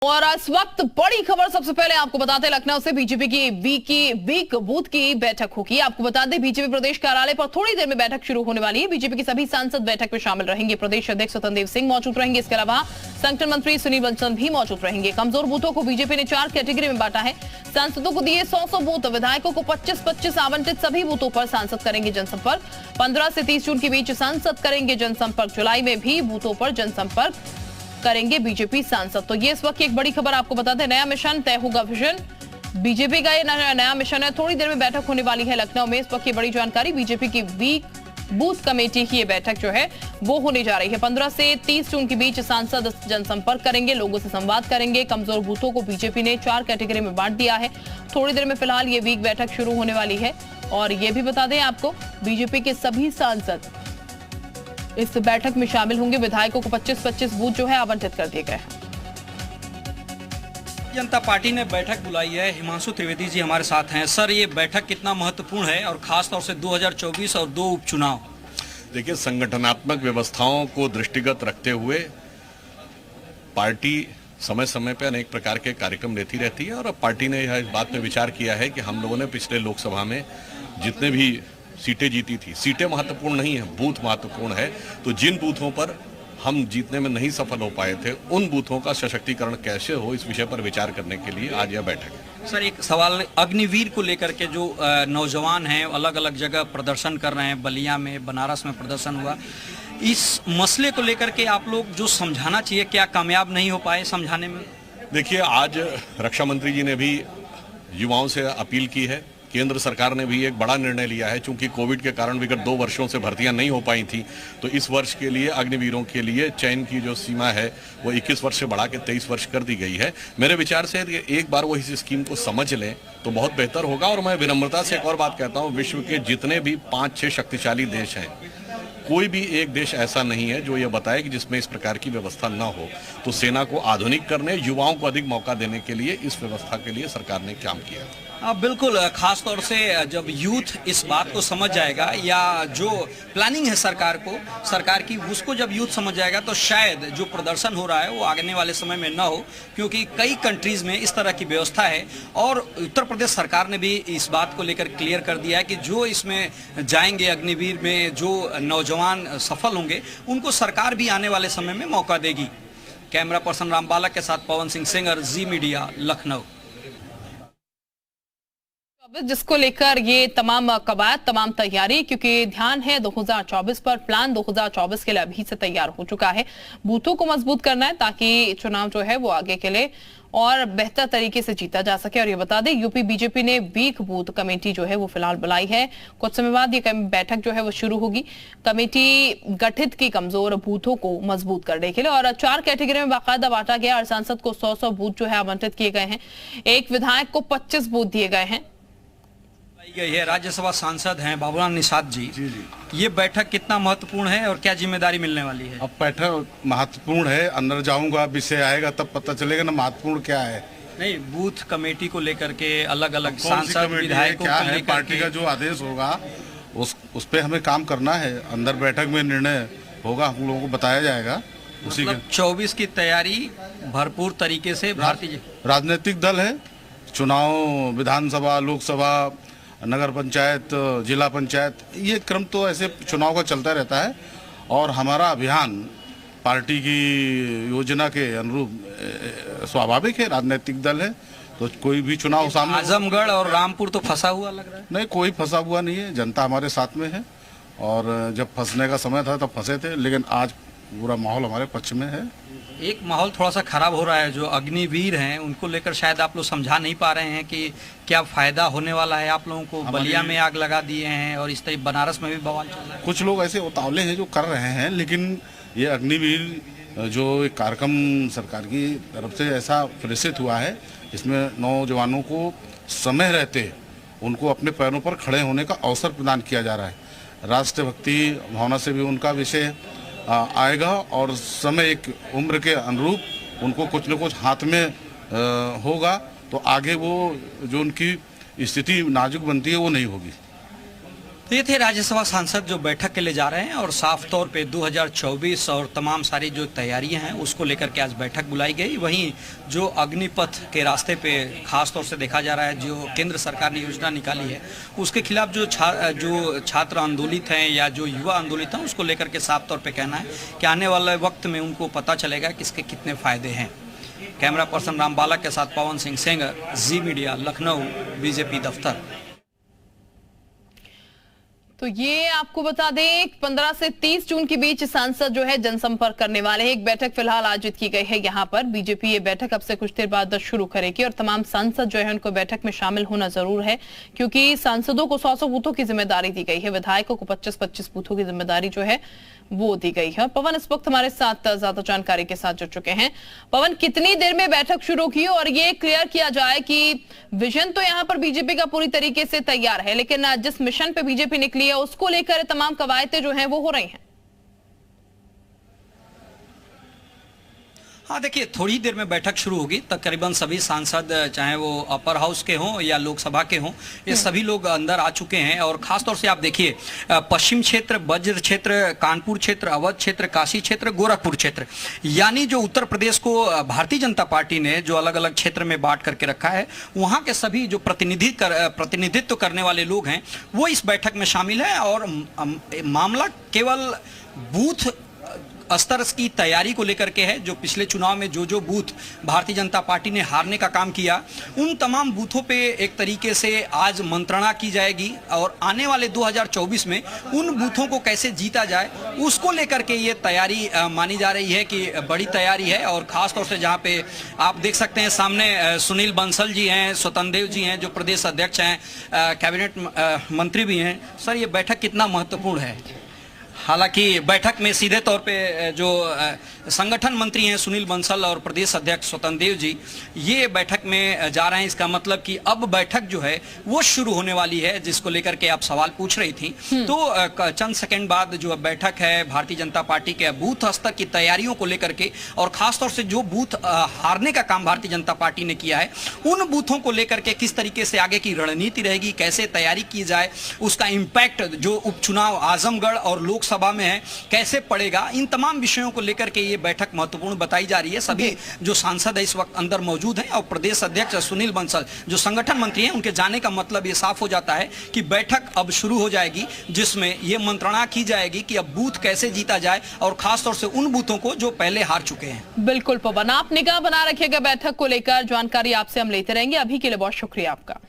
और इस वक्त बड़ी खबर सबसे पहले आपको बताते हैं, लखनऊ से बीजेपी की वीक बूथ की बैठक होगी। आपको बता दें, बीजेपी प्रदेश कार्यालय पर थोड़ी देर में बैठक शुरू होने वाली है। बीजेपी के सभी सांसद बैठक में शामिल रहेंगे। प्रदेश अध्यक्ष स्वतंत्र देव सिंह मौजूद रहेंगे। इसके अलावा संगठन मंत्री सुनील बंसल भी मौजूद रहेंगे। कमजोर बूथों को बीजेपी ने 4 कैटेगरी में बांटा है। सांसदों को दिए 100 बूथ, विधायकों को 25-25 आवंटित। सभी बूथों पर सांसद करेंगे जनसंपर्क। 15 से 30 जून के बीच सांसद करेंगे जनसंपर्क। जुलाई में भी बूथों पर जनसंपर्क करेंगे बीजेपी सांसद। तो ये इस वक्त की एक बड़ी खबर आपको बता दें, नया मिशन तय होगा विजन। बीजेपी का ये नया मिशन है। थोड़ी देर में बैठक होने वाली है लखनऊ में। इस वक्त की बड़ी जानकारी, बीजेपी की वीक बूथ कमेटी की ये बैठक जो है वो होने जा रही है। 15 से 30 जून के बीच सांसद जनसंपर्क करेंगे, लोगों से संवाद करेंगे। कमजोर बूथों को बीजेपी ने 4 कैटेगरी में बांट दिया है। थोड़ी देर में फिलहाल ये वीक बैठक शुरू होने वाली है। और ये भी बता दें आपको, बीजेपी के सभी सांसद इस बैठक में शामिल होंगे। विधायकों को 25-25 बूथ जो है आवंटित कर दिए गए हैं। जनता पार्टी ने बैठक बुलाई है। हिमांशु त्रिवेदी जी हमारे साथ हैं। सर, ये बैठक कितना महत्वपूर्ण है और खास तौर से 2024 और 2 उपचुनाव? देखिए, संगठनात्मक व्यवस्थाओं को दृष्टिगत रखते हुए पार्टी समय समय पर अनेक प्रकार के कार्यक्रम लेती रहती है। और अब पार्टी ने यह इस बात में विचार किया है कि हम लोगों ने पिछले लोकसभा में जितने भी सीटें जीती थी, सीटें महत्वपूर्ण नहीं है, बूथ महत्वपूर्ण है। तो जिन बूथों पर हम जीतने में नहीं सफल हो पाए थे, उन बूथों का सशक्तिकरण कैसे हो, इस विषय पर विचार करने के लिए आज यह बैठक है। सर, एक सवाल अग्निवीर को लेकर के, जो नौजवान हैं अलग अलग जगह प्रदर्शन कर रहे हैं, बलिया में, बनारस में प्रदर्शन हुआ, इस मसले को लेकर के आप लोग जो समझाना चाहिए, क्या कामयाब नहीं हो पाए समझाने में? देखिए, आज रक्षा मंत्री जी ने भी युवाओं से अपील की है। केंद्र सरकार ने भी एक बड़ा निर्णय लिया है। चूंकि कोविड के कारण विगत 2 वर्षों से भर्तियां नहीं हो पाई थी, तो इस वर्ष के लिए अग्निवीरों के लिए चयन की जो सीमा है वो 21 वर्ष से बढ़ा के 23 वर्ष कर दी गई है। मेरे विचार से एक बार वो इस स्कीम को समझ लें तो बहुत बेहतर होगा। और मैं विनम्रता से एक और बात कहता हूँ, विश्व के जितने भी 5-6 शक्तिशाली देश हैं, कोई भी एक देश ऐसा नहीं है जो ये बताए कि जिसमें इस प्रकार की व्यवस्था ना हो। तो सेना को आधुनिक करने, युवाओं को अधिक मौका देने के लिए इस व्यवस्था के लिए सरकार ने काम किया। बिल्कुल, खास तौर से जब यूथ इस बात को समझ जाएगा, या जो प्लानिंग है सरकार की, उसको जब यूथ समझ जाएगा, तो शायद जो प्रदर्शन हो रहा है वो आने वाले समय में ना हो। क्योंकि कई कंट्रीज में इस तरह की व्यवस्था है। और उत्तर प्रदेश सरकार ने भी इस बात को लेकर क्लियर कर दिया है कि जो इसमें जाएंगे अग्निवीर में, जो नौजवान सफल होंगे, उनको सरकार भी आने वाले समय में मौका देगी। कैमरा पर्सन राम बालक के साथ पवन सिंह सिंगर, जी मीडिया, लखनऊ। जिसको लेकर ये तमाम कवायद, तमाम तैयारी, क्योंकि ध्यान है 2024 पर। प्लान 2024 के लिए अभी से तैयार हो चुका है। बूथों को मजबूत करना है ताकि चुनाव जो है वो आगे के लिए और बेहतर तरीके से जीता जा सके। और ये बता दें, यूपी बीजेपी ने वीक बूथ कमेटी जो है वो फिलहाल बुलाई है। कुछ समय बाद ये बैठक जो है वो शुरू होगी। कमेटी गठित की कमजोर बूथों को मजबूत करने के लिए। और 4 कैटेगरी में बाकायदा बांटा गया। और सांसद को 100 बूथ जो है आवंटित किए गए हैं। एक विधायक को 25 बूथ दिए गए हैं। गई है। राज्यसभा सांसद हैं बाबूलाल निषाद जी। ये बैठक कितना महत्वपूर्ण है और क्या जिम्मेदारी मिलने वाली है? अब बैठक महत्वपूर्ण है, अंदर जाऊंगा, विषय आएगा तब पता चलेगा ना महत्वपूर्ण क्या है। नहीं, बूथ कमेटी को लेकर के अलग अलग सांसद विधायकों क्या है, पार्टी का जो आदेश होगा उस पे हमें काम करना है। अंदर बैठक में निर्णय होगा, हम लोगों को बताया जाएगा। उसी मतलब 24 की तैयारी भरपूर तरीके से भारतीय राजनीतिक दल है। चुनाव, विधानसभा, लोकसभा, नगर पंचायत, जिला पंचायत, ये क्रम तो ऐसे चुनाव का चलता रहता है। और हमारा अभियान पार्टी की योजना के अनुरूप स्वाभाविक है। राजनीतिक दल है तो कोई भी चुनाव सामने। आजमगढ़ और रामपुर तो फंसा हुआ लग रहा है। नहीं, कोई फंसा हुआ नहीं है, जनता हमारे साथ में है। और जब फंसने का समय था तब फंसे थे, लेकिन आज पूरा माहौल हमारे पक्ष में है। एक माहौल थोड़ा सा खराब हो रहा है। जो अग्निवीर हैं उनको लेकर शायद आप लोग समझा नहीं पा रहे हैं कि क्या फायदा होने वाला है आप लोगों को। बलिया में आग लगा दिए हैं और इस तरह बनारस में भी बवाल चल रहा है। कुछ लोग ऐसे उतावले हैं जो कर रहे हैं, लेकिन ये अग्निवीर जो एक कार्यक्रम सरकार की तरफ से ऐसा प्रेषित हुआ है, इसमें नौजवानों को समय रहते उनको अपने पैरों पर खड़े होने का अवसर प्रदान किया जा रहा है। राष्ट्रभक्ति भावना से भी उनका विषय आएगा। और समय, एक उम्र के अनुरूप उनको कुछ न कुछ हाथ में होगा, तो आगे वो जो उनकी स्थिति नाजुक बनती है वो नहीं होगी। तो ये थे राज्यसभा सांसद जो बैठक के लिए जा रहे हैं और साफ तौर पे 2024 और तमाम सारी जो तैयारियां हैं उसको लेकर के आज बैठक बुलाई गई। वहीं जो अग्निपथ के रास्ते पे खास तौर से देखा जा रहा है, जो केंद्र सरकार ने योजना निकाली है उसके खिलाफ जो छात्र आंदोलित हैं या जो युवा आंदोलित हैं उसको लेकर के साफ तौर पे कहना है कि आने वाले वक्त में उनको पता चलेगा कि इसके कितने फायदे हैं। कैमरा पर्सन राम बालक के साथ पवन सिंह सेंगर, जी मीडिया, लखनऊ, बीजेपी दफ्तर। तो ये आपको बता दें 15 से 30 जून के बीच सांसद जो है जनसंपर्क करने वाले हैं। एक बैठक फिलहाल आयोजित की गई है यहाँ पर। बीजेपी ये बैठक अब से कुछ देर बाद शुरू करेगी और तमाम सांसद जो है उनको बैठक में शामिल होना जरूर है, क्योंकि सांसदों को 100 बूथों की जिम्मेदारी दी गई है, विधायकों को 25-25 बूथों की जिम्मेदारी जो है वो दी गई है। पवन इस वक्त हमारे साथ ज्यादा जानकारी के साथ जुड़ चुके हैं। पवन, कितनी देर में बैठक शुरू की और ये क्लियर किया जाए कि विजन तो यहाँ पर बीजेपी का पूरी तरीके से तैयार है, लेकिन जिस मिशन पे बीजेपी निकली है उसको लेकर तमाम कवायदें जो हैं वो हो रही हैं? हाँ, देखिए थोड़ी देर में बैठक शुरू होगी। तकरीबन सभी सांसद, चाहे वो अपर हाउस के हों या लोकसभा के हों, ये सभी लोग अंदर आ चुके हैं। और खासतौर से आप देखिए पश्चिम क्षेत्र, बज्र क्षेत्र, कानपुर क्षेत्र, अवध क्षेत्र, काशी क्षेत्र, गोरखपुर क्षेत्र, यानी जो उत्तर प्रदेश को भारतीय जनता पार्टी ने जो अलग अलग क्षेत्र में बांट करके रखा है, वहाँ के सभी जो प्रतिनिधित्व करने वाले लोग हैं वो इस बैठक में शामिल हैं। और मामला केवल बूथ स्तर की तैयारी को लेकर के है। जो पिछले चुनाव में जो बूथ भारतीय जनता पार्टी ने हारने का काम किया, उन तमाम बूथों पे एक तरीके से आज मंत्रणा की जाएगी और आने वाले 2024 में उन बूथों को कैसे जीता जाए उसको लेकर के ये तैयारी मानी जा रही है कि बड़ी तैयारी है। और खास तौर से जहाँ पे आप देख सकते हैं सामने सुनील बंसल जी हैं, स्वतंत्र देव जी हैं जो प्रदेश अध्यक्ष हैं, कैबिनेट मंत्री भी हैं। सर, ये बैठक कितना महत्वपूर्ण है? हालांकि बैठक में सीधे तौर पे जो संगठन मंत्री हैं सुनील बंसल और प्रदेश अध्यक्ष स्वतंत्र देव जी, ये बैठक में जा रहे हैं। इसका मतलब कि अब बैठक जो है वो शुरू होने वाली है, जिसको लेकर के आप सवाल पूछ रही थी। तो चंद सेकंड बाद जो बैठक है भारतीय जनता पार्टी के बूथ स्तर की तैयारियों को लेकर के, और खासतौर से जो बूथ हारने का काम भारतीय जनता पार्टी ने किया है, उन बूथों को लेकर के किस तरीके से आगे की रणनीति रहेगी, कैसे तैयारी की जाए, उसका इम्पैक्ट जो उपचुनाव आजमगढ़ और लोकसभा में है कैसे पड़ेगा, इन तमाम विषयों को लेकर के ये बैठक महत्वपूर्ण बताई जा रही है। सभी जो सांसद है इस वक्त अंदर मौजूद हैं और प्रदेश अध्यक्ष सुनील बंसल जो संगठन मंत्री हैं, उनके जाने का मतलब ये साफ हो जाता है कि बैठक अब शुरू हो जाएगी, जिसमें ये मंत्रणा की जाएगी कि अब बूथ कैसे जीता जाए और खासतौर से उन बूथों को जो पहले हार चुके हैं। बिल्कुल पवन, आप निगाह बना रखिएगा बैठक को लेकर। जानकारी आपसे हम लेते रहेंगे। अभी के लिए बहुत शुक्रिया आपका।